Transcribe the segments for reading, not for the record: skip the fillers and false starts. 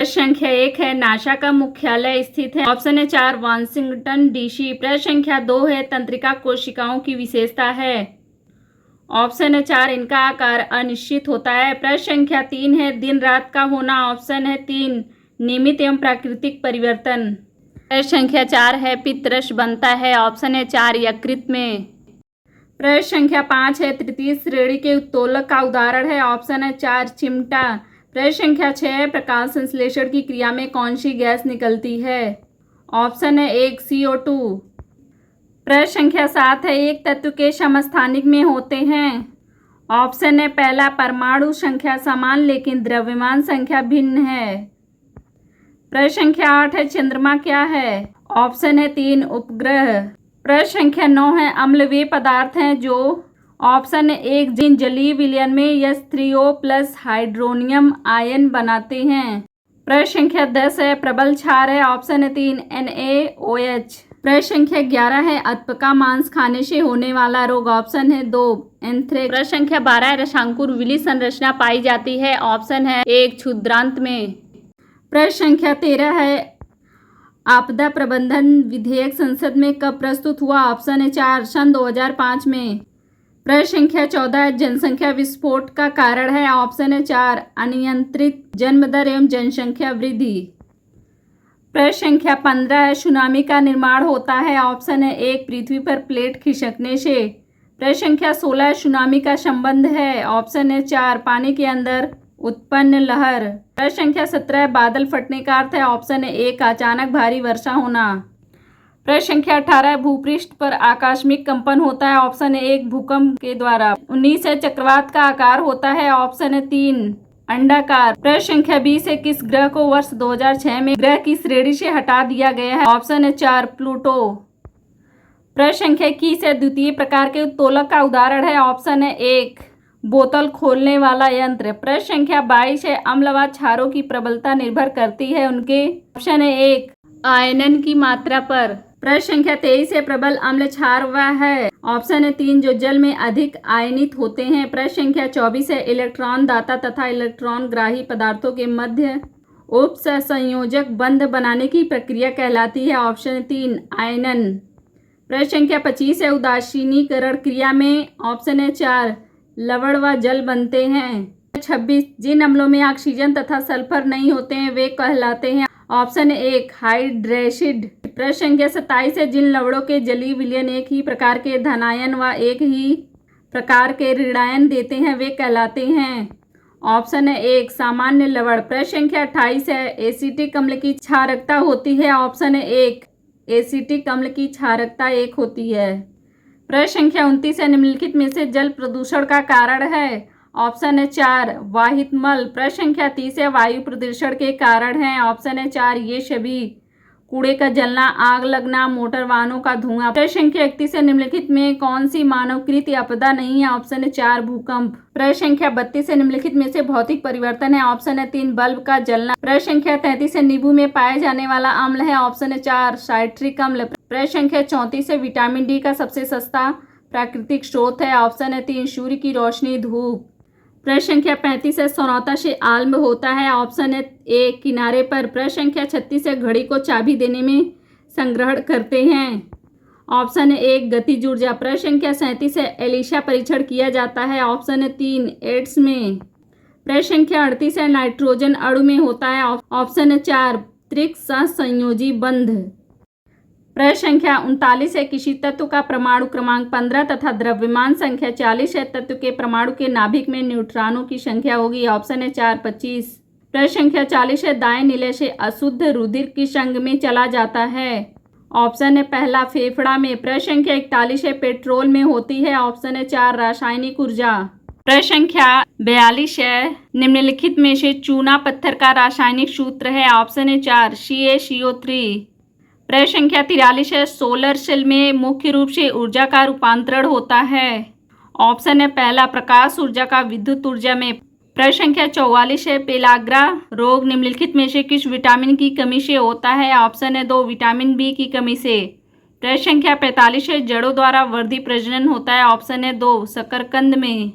प्रश्न संख्या 1 है नासा का मुख्यालय स्थित है। ऑप्शन है 4 वाशिंगटन डीसी। प्रश्न संख्या 2 है तंत्रिका कोशिकाओं की विशेषता है। ऑप्शन है 4 इनका आकार अनिश्चित होता है। प्रश्न संख्या 3 है दिन रात का होना। ऑप्शन है 3 नियमित एवं प्राकृतिक परिवर्तन। प्रश्न संख्या 4 है पित्तरस बनता है। ऑप्शन है 4 यकृत में। प्रश्न संख्या 5 है तृतीय श्रेणी के उत्तोलक का उदाहरण है। ऑप्शन है 4 चिमटा। प्रश्न संख्या 6 है प्रकाश संश्लेषण की क्रिया में कौन सी गैस निकलती है। ऑप्शन है 1 CO2। प्रश्न संख्या 7 है एक तत्व के समस्थानिक में होते हैं। ऑप्शन है पहला परमाणु संख्या समान लेकिन द्रव्यमान संख्या भिन्न है। प्रश्न संख्या 8 है चंद्रमा क्या है। ऑप्शन है 3 उपग्रह। प्रश्न संख्या 9 है अम्ल वे पदार्थ हैं जो। ऑप्शन है 1 जिन जलीय विलयन में H3O+ हाइड्रोनियम आयन बनाते हैं। प्रश्न संख्या 10 है प्रबल क्षार है। ऑप्शन है 3 NaOH। प्रश्न संख्या 11 है अल्पका मांस खाने से होने वाला रोग। ऑप्शन है 2 एंथ्रेक्स। प्रश्न संख्या 12 है रसांकुर विली संरचना पाई जाती है। ऑप्शन है 1 क्षुद्रांत में। प्रश्न संख्या 13 है आपदा प्रबंधन विधेयक संसद में कब प्रस्तुत हुआ। ऑप्शन है 4 सन 2005 में। प्रश्न संख्या 14 जनसंख्या विस्फोट का कारण है। ऑप्शन है 4 अनियंत्रित जन्म दर एवं जनसंख्या वृद्धि। प्रश्न संख्या 15 है सुनामी का निर्माण होता है। ऑप्शन है 1 पृथ्वी पर प्लेट खिसकने से। प्रश्न संख्या 16 सुनामी का संबंध है। ऑप्शन है 4 पानी के अंदर उत्पन्न लहर। प्रश्न संख्या 17 बादल फटने का अर्थ है। ऑप्शन है 1 अचानक भारी वर्षा होना। प्रश्न संख्या 18 भूपृष्ठ पर आकस्मिक कंपन होता है। ऑप्शन है 1 भूकंप के द्वारा। 19 है चक्रवात का आकार होता है। ऑप्शन है 3 अंडाकार। प्रश्न संख्या 20 है किस ग्रह को वर्ष 2006 में ग्रह की श्रेणी से हटा दिया गया है। ऑप्शन है 4 प्लूटो। प्रश्न संख्या 21 है द्वितीय प्रकार के उत्तोलक का उदाहरण है। ऑप्शन है 1 बोतल खोलने वाला यंत्र। प्रश्न संख्या 22 है अम्ल व क्षारों की प्रबलता निर्भर करती है उनके। ऑप्शन है 1 आयनन की मात्रा पर। प्रश्न संख्या 23 है प्रबल अम्ल क्षार वह है। ऑप्शन है 3 जो जल में अधिक आयनित होते हैं। प्रश्न संख्या 24 है इलेक्ट्रॉन दाता तथा इलेक्ट्रॉन ग्राही पदार्थों के मध्य उपसंयोजक बंध बनाने की प्रक्रिया कहलाती है। ऑप्शन 3 आयनन। प्रश्न संख्या 25 है उदासीनीकरण क्रिया में। ऑप्शन है 4 लवण व जल बनते हैं। 26 जिन अम्लों में ऑक्सीजन तथा सल्फर नहीं होते हैं वे कहलाते हैं। ऑप्शन है 1 हाइड्रेसिड। प्रश्न संख्या 27 है जिन लवणों के जलीय विलयन एक ही प्रकार के धनायन व एक ही प्रकार के ऋणायन देते हैं वे कहलाते हैं। ऑप्शन है 1 सामान्य लवण। प्रश्न संख्या 28 है एसिटिक अम्ल की क्षारकता होती है। ऑप्शन है 1 एसिटिक अम्ल की क्षारकता 1 होती है। प्रश्न संख्या 29 है निम्नलिखित में से जल प्रदूषण का कारण है। ऑप्शन है 4 वाहित मल। प्रश्न संख्या 30 है वायु प्रदूषण के कारण है। ऑप्शन है 4 ये सभी कूड़े का जलना आग लगना मोटर वाहनों का धुआं। प्रश्न संख्या 31 है निम्नलिखित में कौन सी मानवकृत आपदा नहीं है। ऑप्शन है 4 भूकंप। प्रश्न संख्या 32 है निम्नलिखित में से भौतिक परिवर्तन है। ऑप्शन है 3 बल्ब का जलना। प्रश्न संख्या 33 है नींबू में पाया जाने वाला अम्ल है। ऑप्शन है 4 साइट्रिक अम्ल। प्रश्न संख्या 34 है विटामिन डी का सबसे सस्ता प्राकृतिक स्रोत है। ऑप्शन है 3 सूर्य की रोशनी धूप। प्रश्न संख्या 35 है सौरता से आलम्ब होता है। ऑप्शन है 1 किनारे पर। प्रश्न संख्या 36 है घड़ी को चाबी देने में संग्रहण करते हैं। ऑप्शन है 1 गतिज ऊर्जा। प्रश्न संख्या 37 है एलिसा परीक्षण किया जाता है। ऑप्शन है 3 एड्स में। प्रश्न संख्या 38 है नाइट्रोजन अणु में होता है। ऑप्शन है 4 त्रिक सहसंयोजी बंध। प्रश्न संख्या 39 है किसी तत्व का परमाणु क्रमांक 15 तथा द्रव्यमान संख्या 40 है तत्व के परमाणु के नाभिक में न्यूट्रॉनों की संख्या होगी। ऑप्शन है 4 25। प्रश्न संख्या 40 है दाएं नीले से अशुद्ध रुधिर किस अंग में चला जाता है। ऑप्शन है पहला फेफड़ा में। प्रश्न संख्या 41 है पेट्रोल में होती है। ऑप्शन है 4 रासायनिक ऊर्जा। प्रश्न संख्या 42 है निम्नलिखित में से चूना पत्थर का रासायनिक सूत्र है। ऑप्शन है 4 CaCO3। प्रश्न संख्या 43 है सोलर सेल में मुख्य रूप से ऊर्जा का रूपांतरण होता है। ऑप्शन है पहला प्रकाश ऊर्जा का विद्युत ऊर्जा में। प्रश्न संख्या 44 है पेलाग्रा रोग निम्नलिखित में से किस विटामिन की कमी से होता है। ऑप्शन है 2 विटामिन बी की कमी से। प्रश्न संख्या 45 है जड़ों द्वारा वर्धी प्रजनन होता है। ऑप्शन है 2 शकरकंद में।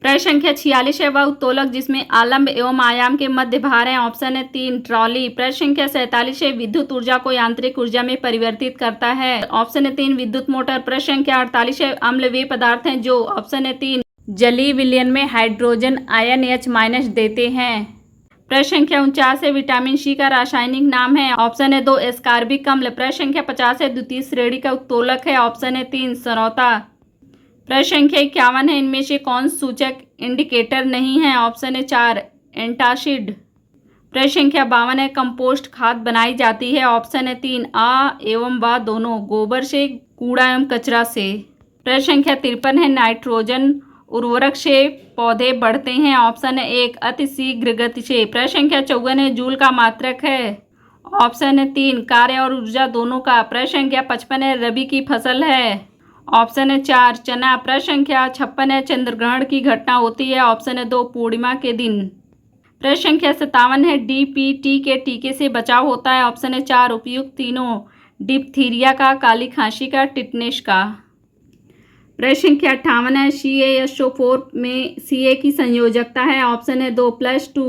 प्रश्न संख्या 46 है वह उत्तोलक जिसमें आलम्ब एवं आयाम के मध्य भार है। ऑप्शन है 3 ट्रॉली। प्रश्न संख्या 47 है विद्युत ऊर्जा को यांत्रिक ऊर्जा में परिवर्तित करता है। ऑप्शन है 3 विद्युत मोटर। प्रश्न संख्या 48 है अम्ल वे पदार्थ हैं जो। ऑप्शन है 3 जलीय विलयन में हाइड्रोजन आयन H- देते हैं। प्रश्न संख्या 49 है विटामिन सी का रासायनिक नाम है। ऑप्शन है 2 एस्कॉर्बिक अम्ल। प्रश्न संख्या 50 है द्वितीय श्रेणी का उत्तोलक है। ऑप्शन है 3 सरौता। प्रश्न संख्या 51 है इनमें से कौन सूचक इंडिकेटर नहीं है। ऑप्शन है 4 एंटासिड। प्रश्न संख्या 52 है कंपोस्ट खाद बनाई जाती है। ऑप्शन है 3 आ एवं व दोनों, गोबर से, कूड़ा एवं कचरा से। प्रश्न संख्या 53 है नाइट्रोजन उर्वरक से पौधे बढ़ते हैं। ऑप्शन है 1 अति शीघ्र गति से। प्रश्न संख्या 54 है जूल का मात्रक है। ऑप्शन है 3 कार्य और ऊर्जा दोनों का। प्रश्न संख्या 55 है रबी की फसल है। ऑप्शन है 4 चना। प्रश्न संख्या 56 है चंद्रग्रहण की घटना होती है। ऑप्शन है 2 पूर्णिमा के दिन। प्रश्न संख्या 57 है DPT के टीके से बचाव होता है। ऑप्शन है 4 उपयुक्त तीनों, डिप्थीरिया का, काली खांसी का, टिटनेस का। प्रश्न संख्या 58 है CaSO4 में Ca की संयोजकता है। ऑप्शन है 2+2।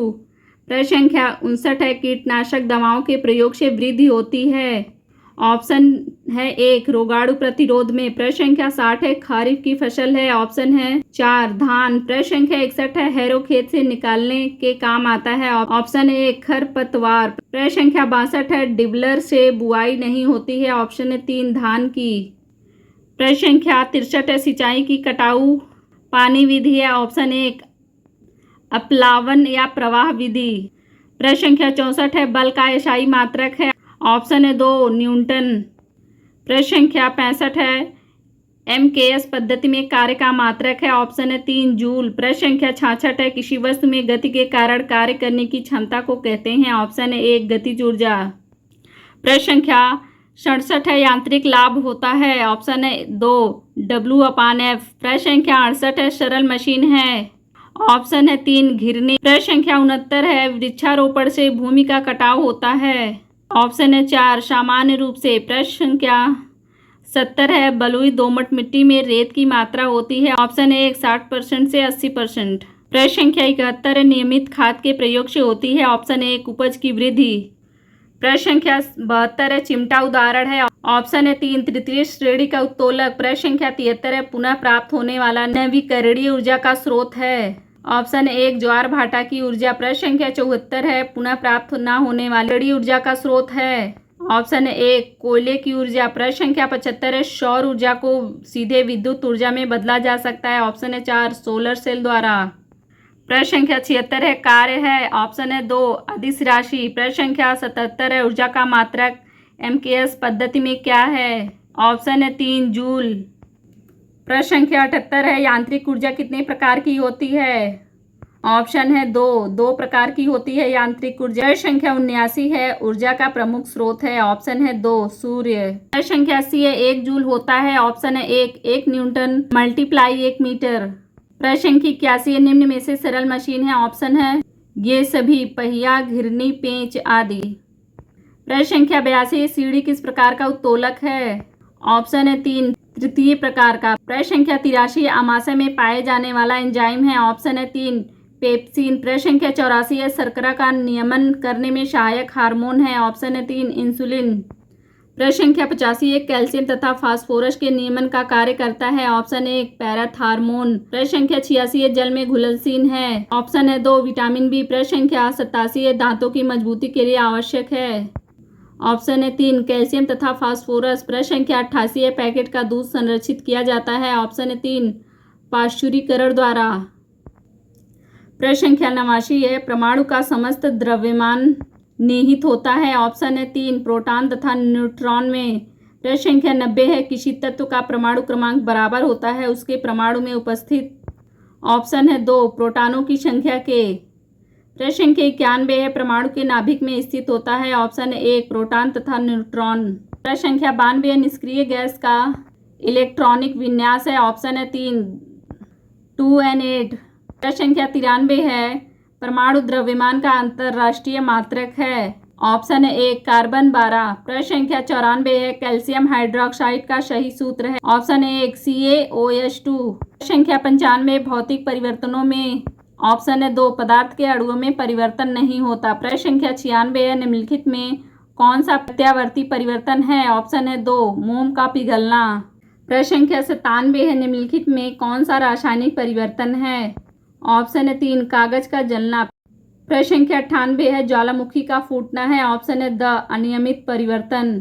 प्रश्न संख्या 59 है कीटनाशक दवाओं के प्रयोग से वृद्धि होती है। ऑप्शन है 1 रोगाणु प्रतिरोध में। प्रश्न संख्या 60 है खरीफ की फसल है। ऑप्शन है 4 धान। प्रश्न संख्या 61 है हैरो खेत से निकालने के काम आता है। ऑप्शन है 1 खरपतवार। प्रश्न संख्या 62 है डिबलर से बुआई नहीं होती है। ऑप्शन है 3 धान की। प्रश्न संख्या 63 है सिंचाई की कटाऊ पानी विधि है। ऑप्शन 1 अपलावन या प्रवाह विधि। प्रश्न संख्या 64 है बल का एसआई मात्रक है। ऑप्शन है 2 न्यूटन। प्रश्न संख्या 65 है MKS पद्धति में कार्य का मात्रक है। ऑप्शन है 3 जूल। प्रश्न संख्या 66 है किसी वस्तु में गति के कारण कार्य करने की क्षमता को कहते हैं। ऑप्शन है 1 गतिज ऊर्जा। प्रश्न संख्या 67 है यांत्रिक लाभ होता है। ऑप्शन है 2 W/F। प्रश्न संख्या 68 है सरल मशीन है। ऑप्शन है 3 घिरनी। प्रश्न संख्या 69 है वृक्षारोपण से भूमि का कटाव होता है। ऑप्शन है 4 सामान्य रूप से। प्रश्न संख्या 70 है बलुई दोमट मिट्टी में रेत की मात्रा होती है। ऑप्शन है 1 60% से 80%। प्रश्न संख्या 71 है नियमित खाद के प्रयोग से होती है। ऑप्शन है 1 उपज की वृद्धि। प्रश्न संख्या 72 है चिमटा उदाहरण है। ऑप्शन है 3 तृतीय श्रेणी का उत्तोलक। प्रश्न संख्या 73 है पुनः प्राप्त होने वाला नवीकरणीय ऊर्जा का स्रोत है। ऑप्शन है 1 ज्वार भाटा की ऊर्जा। प्रश्न संख्या 74 है पुनः प्राप्त न होने वाली ऊर्जा का स्रोत है। ऑप्शन है 1 कोयले की ऊर्जा। प्रश्न संख्या 75 है सौर ऊर्जा को सीधे विद्युत ऊर्जा में बदला जा सकता है। ऑप्शन है 4 सोलर सेल द्वारा। प्रश्न संख्या 76 है कार्य है। ऑप्शन है 2 अदिश राशि। प्रश्न संख्या 77 है ऊर्जा का मात्रक MKS पद्धति में क्या है। ऑप्शन है 3 जूल। प्रश्न संख्या 78 है यांत्रिक ऊर्जा कितने प्रकार की होती है। ऑप्शन है 2 प्रकार की होती है यांत्रिक ऊर्जा। प्रश्न संख्या 79 है ऊर्जा का प्रमुख स्रोत है। ऑप्शन है 2 सूर्य। प्रश्न संख्या 80 है 1 जूल होता है। ऑप्शन है 1 न्यूटन मल्टीप्लाई 1 मीटर। प्रश्न संख्या 81 है निम्न में से सरल मशीन है। ऑप्शन है ये सभी पहिया, घिरनी, पेंच आदि। प्रश्न संख्या 82 सीढ़ी किस प्रकार का उत्तोलक है। ऑप्शन है 3 तृतीय प्रकार का। प्रश्न संख्या 83 आमाशय में पाए जाने वाला एंजाइम है। ऑप्शन है 3 पेप्सिन। प्रश्न संख्या 84 है शर्करा का नियमन करने में सहायक हार्मोन है। ऑप्शन है 3 इंसुलिन। प्रश्न संख्या 85 है कैल्शियम तथा फास्फोरस के नियमन का कार्य करता है। ऑप्शन है 1 पैराथार्मोन। प्रश्न संख्या 86 है जल में घुलनशील है। ऑप्शन है 2 विटामिन बी। प्रश्न संख्या 87 है दांतों की मजबूती के लिए आवश्यक है। ऑप्शन है 3 कैल्शियम तथा फास्फोरस। प्रश्न संख्या 88 है पैकेट का दूध संरक्षित किया जाता है। ऑप्शन है 3 पाश्चुरीकरण द्वारा। प्रश्न संख्या 89 है परमाणु का समस्त द्रव्यमान निहित होता है। ऑप्शन है 3 प्रोटॉन तथा न्यूट्रॉन में। प्रश्न संख्या 90 है किसी तत्व का परमाणु क्रमांक बराबर होता है उसके परमाणु में उपस्थित। ऑप्शन है 2 प्रोटॉनों की संख्या के। प्रश्न संख्या 91 है परमाणु के नाभिक में स्थित होता है। ऑप्शन है 1 प्रोटॉन तथा न्यूट्रॉन। प्रश्न संख्या 92 है निष्क्रिय गैस का इलेक्ट्रॉनिक विन्यास है। ऑप्शन है 3 2n8। प्रश्न संख्या 93 है परमाणु द्रव्यमान का अंतरराष्ट्रीय मात्रक है। ऑप्शन है ए कार्बन 12। प्रश्न संख्या 94 है कैल्शियम हाइड्रोक्साइड का सही सूत्र है ऑप्शन ए CaOH2। प्रश्न संख्या 95 भौतिक परिवर्तनों में ऑप्शन है 2 पदार्थ के अणुओं में परिवर्तन नहीं होता। प्रश्न संख्या 96 है निम्नलिखित में कौन सा प्रत्यावर्ती परिवर्तन है ऑप्शन है 2 मोम का पिघलना। प्रश्न संख्या 97 है निम्नलिखित में कौन सा रासायनिक परिवर्तन है ऑप्शन है 3 कागज का जलना। प्रश्न संख्या 98 है ज्वालामुखी का फूटना है ऑप्शन है द अनियमित परिवर्तन।